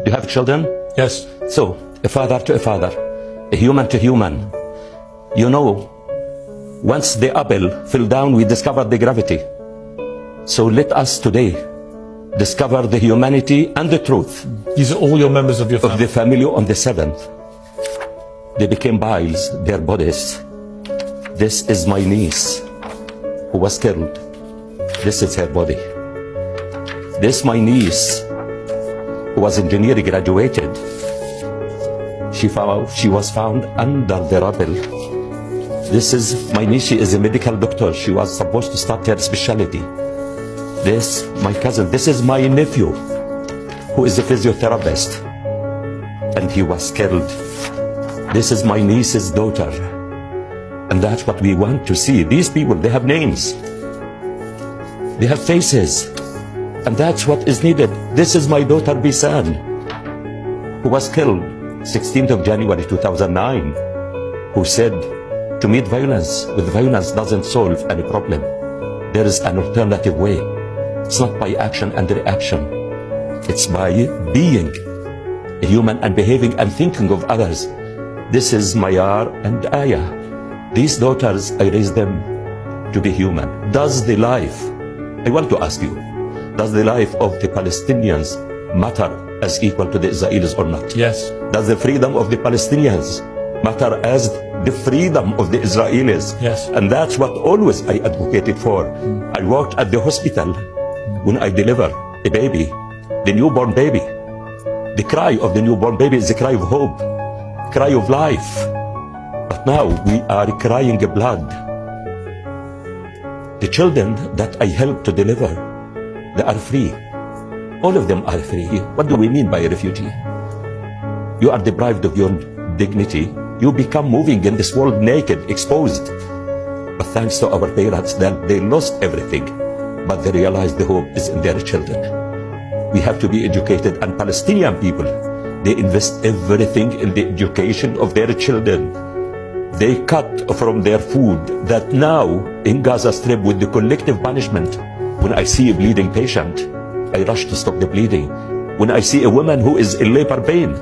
Do you have children? Yes. So, a father to a father, a human to human. You know, once the apple fell down, we discovered the gravity. So let us today discover the humanity and the truth. These are all your members of your family? Of the family on the 7th. They became piles, their bodies. This is my niece who was killed. This is her body. This my niece who was engineering, graduated. She was found under the rubble. This is my niece, she is a medical doctor. She was supposed to start her specialty. This, my cousin, this is my nephew, who is a physiotherapist, and he was killed. This is my niece's daughter, and that's what we want to see. These people, they have names, they have faces, and that's what is needed. This is my daughter Bisan, who was killed 16th of January 2009, who said, to meet violence with violence doesn't solve any problem. There is an alternative way. It's not by action and reaction. It's by being a human and behaving and thinking of others. This is Mayar and Aya. These daughters, I raised them to be human. Does the life, I want to ask you, does the life of the Palestinians matter as equal to the Israelis or not? Yes. Does the freedom of the Palestinians matter as the freedom of the Israelis? Yes. And that's what always I advocated for. I worked at the hospital when I delivered a baby, the newborn baby. The cry of the newborn baby is a cry of hope, cry of life. But now we are crying blood. The children that I helped to deliver, they are free. All of them are free. What do we mean by a refugee? You are deprived of your dignity. You become moving in this world naked, exposed. But thanks to our parents, that they lost everything, but they realized the hope is in their children. We have to be educated, and Palestinian people, they invest everything in the education of their children. They cut from their food that now in Gaza Strip with the collective punishment. When I see a bleeding patient, I rush to stop the bleeding. When I see a woman who is in labor pain,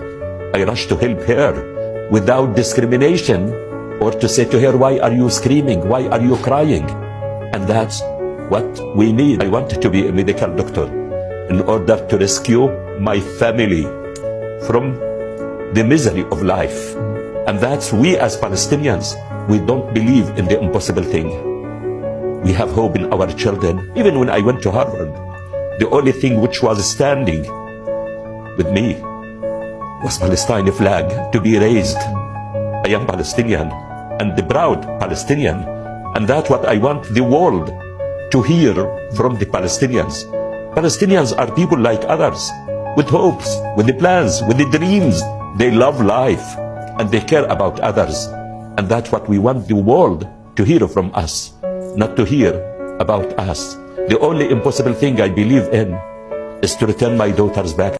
I rush to help her without discrimination, or to say to her, why are you screaming? Why are you crying? And that's what we need. I wanted to be a medical doctor in order to rescue my family from the misery of life. And that's we as Palestinians, we don't believe in the impossible thing. We have hope in our children. Even when I went to Harvard, the only thing which was standing with me was Palestine flag to be raised. I am Palestinian and the proud Palestinian. And that's what I want the world to hear from the Palestinians. Palestinians are people like others, with hopes, with the plans, with the dreams. They love life and they care about others. And that's what we want the world to hear from us, not to hear about us. The only impossible thing I believe in is to return my daughters back.